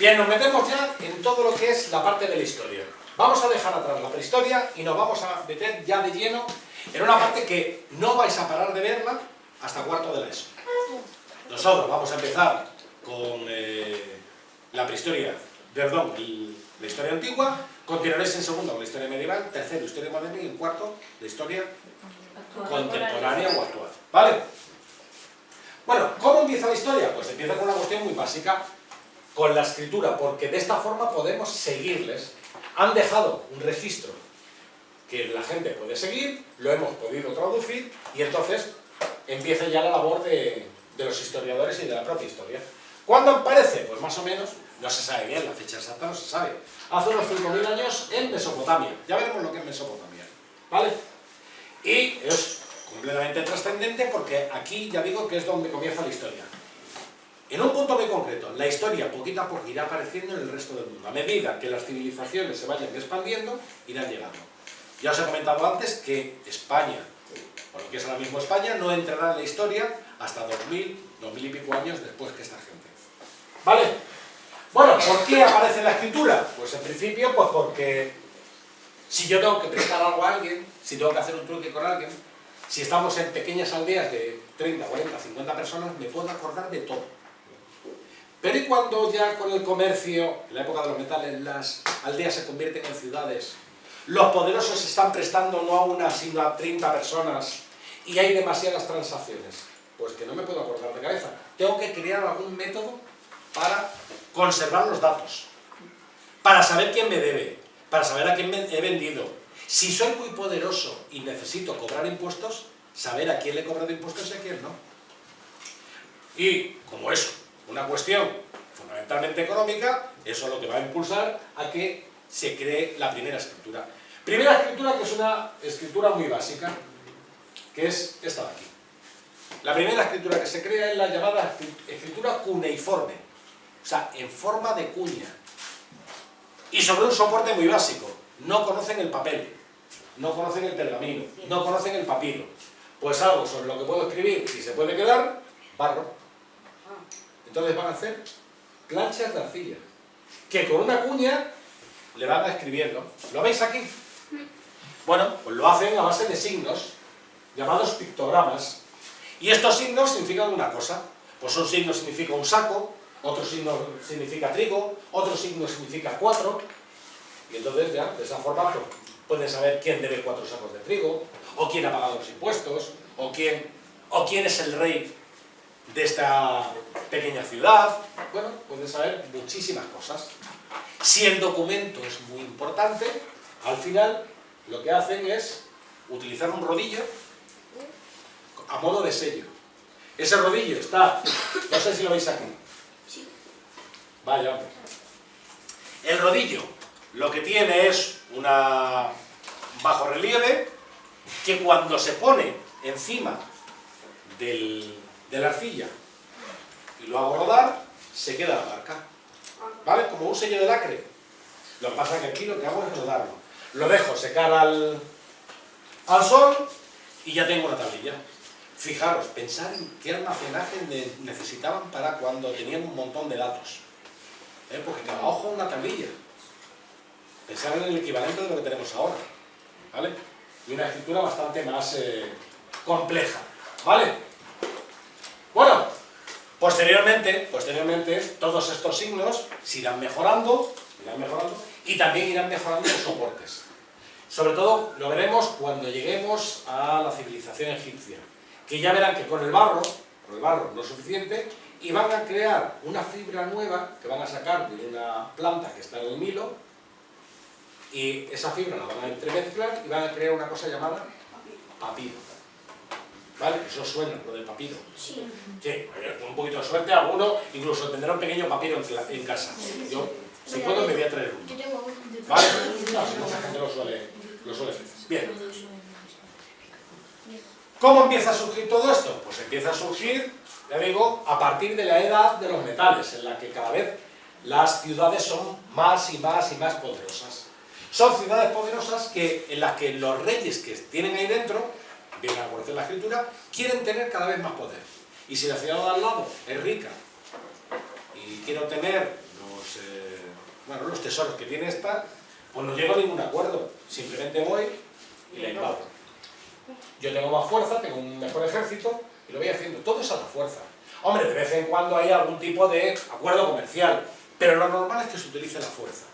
Bien, nos metemos ya en todo lo que es la parte de la historia. Vamos a dejar atrás la prehistoria y nos vamos a meter ya de lleno en una parte que no vais a parar de verla hasta cuarto de la ESO. Nosotros vamos a empezar con la prehistoria, perdón, la historia antigua, continuaréis en segundo con la historia medieval, tercero historia moderna y en cuarto la historia contemporánea o actual. ¿Vale? Bueno, ¿cómo empieza la historia? Pues empieza con una cuestión muy básica, con la escritura, porque de esta forma podemos seguirles. Han dejado un registro que la gente puede seguir, lo hemos podido traducir y entonces empieza ya la labor de los historiadores y de la propia historia. ¿Cuándo aparece? Pues más o menos, no se sabe bien, la fecha exacta no se sabe. Hace unos 5.000 años en Mesopotamia. Ya veremos lo que es Mesopotamia. ¿Vale? Y es completamente trascendente porque aquí ya digo que es donde comienza la historia. En un punto muy concreto, la historia poquito a poco irá apareciendo en el resto del mundo. A medida que las civilizaciones se vayan expandiendo, irán llegando. Ya os he comentado antes que España, o lo que es ahora mismo España, no entrará en la historia hasta 2000 y pico años después que esta gente. ¿Vale? Bueno, ¿por qué aparece la escritura? Pues en principio, pues porque si yo tengo que prestar algo a alguien, si tengo que hacer un truque con alguien, si estamos en pequeñas aldeas de 30, 40, 50 personas, me puedo acordar de todo. Pero ¿y cuando ya con el comercio, en la época de los metales, las aldeas se convierten en ciudades, los poderosos están prestando no a una, sino a 30 personas y hay demasiadas transacciones? Pues que no me puedo acordar de cabeza. Tengo que crear algún método para conservar los datos, para saber quién me debe, para saber a quién me he vendido. Si soy muy poderoso y necesito cobrar impuestos, saber a quién le he cobrado impuestos y a quién no. Y como eso, una cuestión fundamentalmente económica, eso es lo que va a impulsar a que se cree la primera escritura. Primera escritura que es una escritura muy básica, que es esta de aquí. La primera escritura que se crea es la llamada escritura cuneiforme, o sea, en forma de cuña. Y sobre un soporte muy básico. No conocen el papel, no conocen el pergamino, no conocen el papiro. Pues algo sobre lo que puedo escribir, si se puede quedar, barro. Entonces van a hacer planchas de arcilla, que con una cuña le van a escribiendo. ¿Lo veis aquí? Bueno, pues lo hacen a base de signos, llamados pictogramas. Y estos signos significan una cosa. Pues un signo significa un saco, otro signo significa trigo, otro signo significa 4. Y entonces ya, de esa forma, pues, pueden saber quién debe 4 sacos de trigo, o quién ha pagado los impuestos, o quién es el rey de esta pequeña ciudad. Bueno, pueden saber muchísimas cosas. Si el documento es muy importante, al final lo que hacen es utilizar un rodillo a modo de sello. Ese rodillo está, no sé si lo veis aquí. Sí. Vaya, hombre. El rodillo lo que tiene es un bajorrelieve que cuando se pone encima de la arcilla y lo hago rodar, se queda la marca. ¿Vale? Como un sello de lacre. Lo que pasa es que aquí lo que hago es rodarlo. Lo dejo secar al sol y ya tengo una tablilla. Fijaros, pensar en qué almacenaje necesitaban para cuando tenían un montón de datos. Porque cada ojo es una tablilla. Pensar en el equivalente de lo que tenemos ahora. ¿Vale? Y una escritura bastante más compleja. ¿Vale? Bueno, posteriormente, todos estos signos se irán mejorando y también irán mejorando los soportes. Sobre todo lo veremos cuando lleguemos a la civilización egipcia, que ya verán que con el barro no es suficiente, y van a crear una fibra nueva que van a sacar de una planta que está en el Nilo, y esa fibra la van a entremezclar y van a crear una cosa llamada papiro. ¿Vale? Eso suena, lo del papiro. Sí. Sí, con un poquito de suerte, alguno incluso tendrá un pequeño papiro en casa. Yo, si puedo, me voy a traer uno. ¿Vale? No, si mucha gente lo suele hacer. Bien. ¿Cómo empieza a surgir todo esto? Pues empieza a surgir, ya digo, a partir de la edad de los metales, en la que cada vez las ciudades son más y más y más poderosas. Son ciudades poderosas en las que los reyes que tienen ahí dentro, bien a conocer la escritura, quieren tener cada vez más poder. Y si la ciudad de al lado es rica y quiero tener los bueno, los tesoros que tiene esta, pues no llego a ningún acuerdo. Simplemente voy y la invado. Yo tengo más fuerza, tengo un mejor ejército y lo voy haciendo. Todo es a la fuerza. Hombre, de vez en cuando hay algún tipo de acuerdo comercial, pero lo normal es que se utilice la fuerza.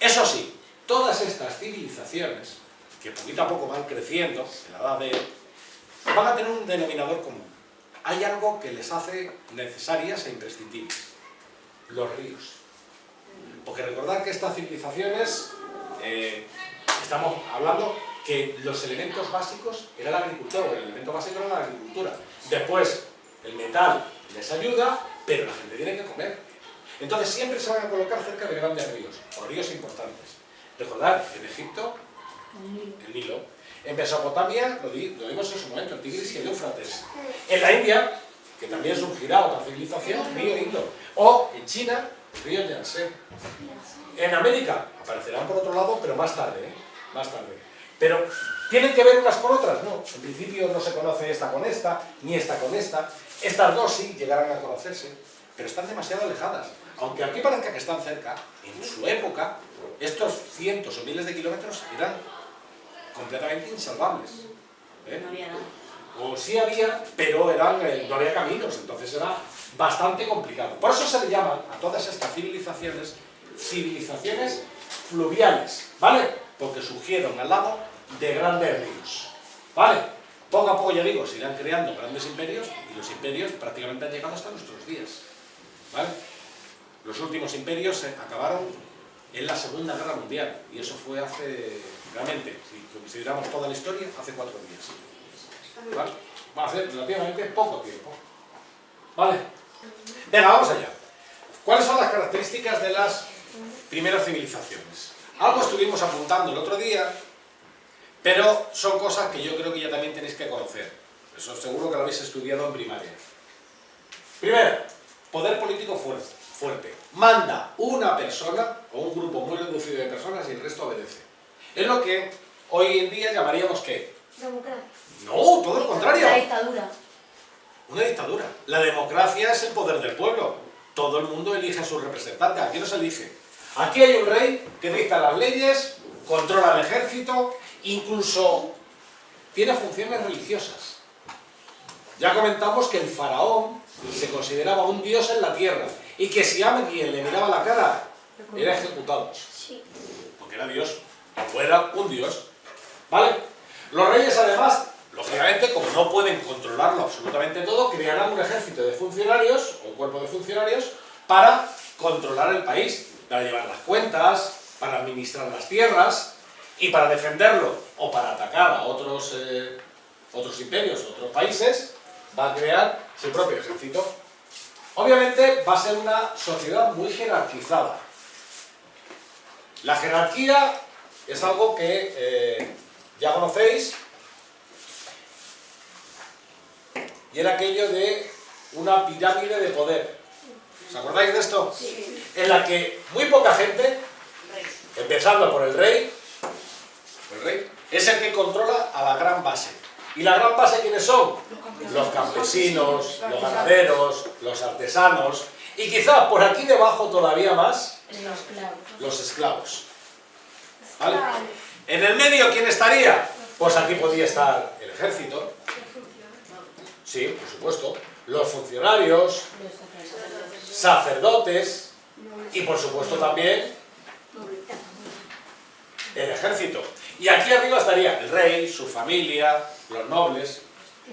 Eso sí, todas estas civilizaciones, que poquito a poco van creciendo en la edad de... van a tener un denominador común. Hay algo que les hace necesarias e imprescindibles. Los ríos. Porque recordad que estas civilizaciones, estamos hablando que los elementos básicos era la agricultura, el elemento básico era la agricultura. Después, el metal les ayuda, pero la gente tiene que comer. Entonces siempre se van a colocar cerca de grandes ríos, o ríos importantes. Recordad, en Egipto, el Nilo. En Mesopotamia, lo vimos en su momento, el Tigris y el Éufrates. En la India, que también surgirá otra civilización, el río Indo. O en China, el río Yangtze. En América, aparecerán por otro lado, pero más tarde, más tarde. Pero, ¿tienen que ver unas con otras? No, en principio no se conoce esta con esta, ni esta con esta. Estas dos sí llegarán a conocerse, pero están demasiado alejadas. Aunque aquí parezca que están cerca, en su época, estos cientos o miles de kilómetros eran completamente insalvables. No había nada. O sí había, pero no había caminos, entonces era bastante complicado. Por eso se le llaman a todas estas civilizaciones fluviales, ¿vale? Porque surgieron al lado de grandes ríos, ¿vale? Poco a poco, ya digo, se irán creando grandes imperios y los imperios prácticamente han llegado hasta nuestros días, ¿vale? Los últimos imperios acabaron en la Segunda Guerra Mundial y eso fue hace, realmente, si consideramos toda la historia, hace 4 días, ¿vale? Va a ser relativamente poco tiempo, ¿vale? Venga, vamos allá. ¿Cuáles son las características de las primeras civilizaciones? Algo estuvimos apuntando el otro día, pero son cosas que yo creo que ya también tenéis que conocer. Eso seguro que lo habéis estudiado en primaria. Primero, poder político fuerte. Manda una persona o un grupo muy reducido de personas y el resto obedece. Es lo que hoy en día llamaríamos ¿qué? Democracia. No, todo lo contrario. La dictadura. Una dictadura. La democracia es el poder del pueblo. Todo el mundo elige a su representante. Aquí no se elige. Aquí hay un rey que dicta las leyes, controla el ejército, incluso tiene funciones religiosas. Ya comentamos que el faraón se consideraba un dios en la tierra y que si a alguien le miraba la cara, era ejecutado. Sí. Porque era dios, o era un dios. ¿Vale? Los reyes además, lógicamente, como no pueden controlarlo absolutamente todo, crearán un ejército de funcionarios, o un cuerpo de funcionarios, para controlar el país, para llevar las cuentas, para administrar las tierras, y para defenderlo, o para atacar a otros imperios, otros países, va a crear su propio ejército. Obviamente va a ser una sociedad muy jerarquizada. La jerarquía es algo que ya conocéis, y era aquello de una pirámide de poder. ¿Os acordáis de esto? Sí. En la que muy poca gente, empezando por el rey, es el que controla a la gran base. ¿Y la gran base quiénes son? Los campesinos, los ganaderos, los artesanos, y quizás por aquí debajo todavía más, Los clavos. los esclavos. ¿Vale? En el medio, ¿quién estaría? Pues aquí podría estar el ejército, sí, por supuesto, los funcionarios, sacerdotes y por supuesto también el ejército. Y aquí arriba estaría el rey, su familia, los nobles,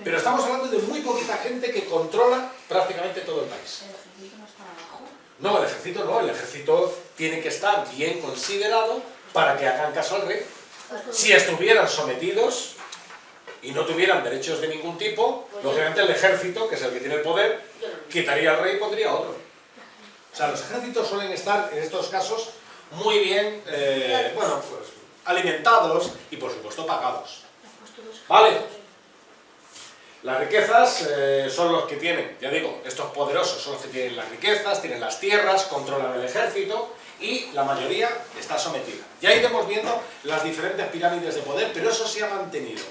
pero estamos hablando de muy poquita gente que controla prácticamente todo el país. ¿El ejército no está abajo? No, el ejército no, el ejército tiene que estar bien considerado para que hagan caso al rey. Si estuvieran sometidos y no tuvieran derechos de ningún tipo, lógicamente el ejército, que es el que tiene el poder, quitaría al rey y pondría a otro. O sea, los ejércitos suelen estar, en estos casos, muy bien, bueno, pues, alimentados y, por supuesto, pagados. ¿Vale? Las riquezas son los que tienen, ya digo, estos poderosos son los que tienen las riquezas, tienen las tierras, controlan el ejército y la mayoría está sometida. Ya iremos viendo las diferentes pirámides de poder, pero eso se ha mantenido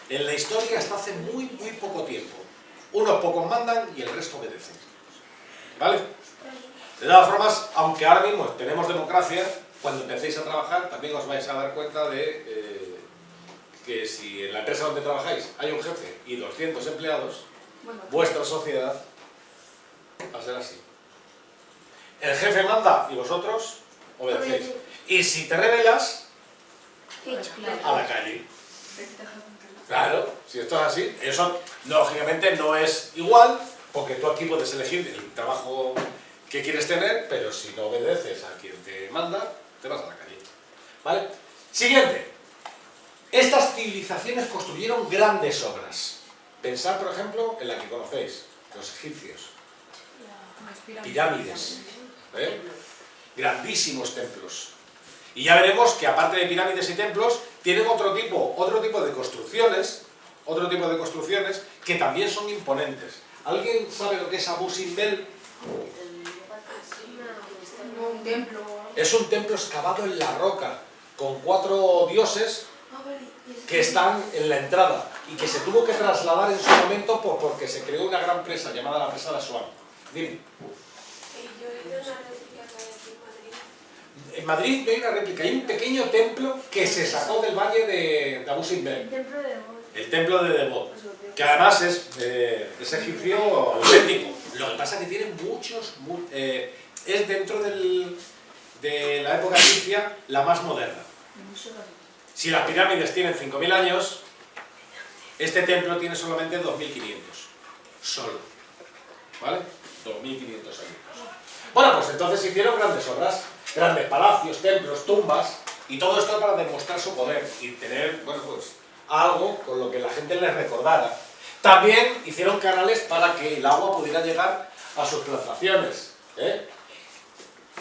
en la historia hasta hace muy poco tiempo. Unos pocos mandan y el resto obedecen. ¿Vale? De todas formas, aunque ahora mismo tenemos democracia, cuando empecéis a trabajar también os vais a dar cuenta de que si en la empresa donde trabajáis hay un jefe y 200 empleados, vuestra sociedad va a ser así. El jefe manda y vosotros obedecéis. Y si te rebelas, a la calle. Claro, si esto es así, eso lógicamente no es igual, porque tú aquí puedes elegir el trabajo que quieres tener, pero si no obedeces a quien te manda, te vas a la calle. ¿Vale? Siguiente. Estas civilizaciones construyeron grandes obras. Pensad, por ejemplo, en la que conocéis, los egipcios. Pirámides. Grandísimos templos. Y ya veremos que aparte de pirámides y templos, tienen otro tipo de construcciones, que también son imponentes. ¿Alguien sabe lo que es Abu Simbel? Un templo. Es un templo excavado en la roca, con 4 dioses que están en la entrada y que se tuvo que trasladar en su momento porque se creó una gran presa llamada la presa de Asuán. Dime. En Madrid no hay una réplica, hay un pequeño templo que se sacó del valle de Abu Simbel. El templo de Debod, que además es egipcio auténtico. Lo que pasa es que tiene muchos... es dentro de la época egipcia la más moderna. Si las pirámides tienen 5.000 años, este templo tiene solamente 2.500. Solo. ¿Vale? 2.500 años. Bueno, pues entonces hicieron grandes obras, grandes palacios, templos, tumbas, y todo esto para demostrar su poder y tener, bueno, pues algo con lo que la gente les recordara. También hicieron canales para que el agua pudiera llegar a sus plantaciones.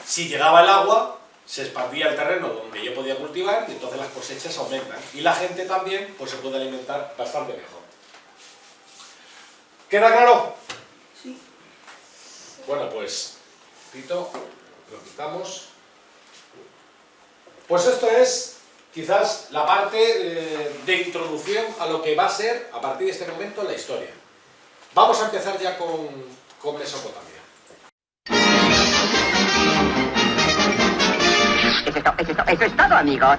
Si llegaba el agua, se expandía el terreno donde yo podía cultivar y entonces las cosechas aumentan. Y la gente también pues, se puede alimentar bastante mejor. ¿Queda claro? Sí. Bueno, pues, Pito, lo quitamos. Pues esto es quizás la parte de introducción a lo que va a ser, a partir de este momento, la historia. Vamos a empezar ya con Mesopotamia. Eso es todo, amigos.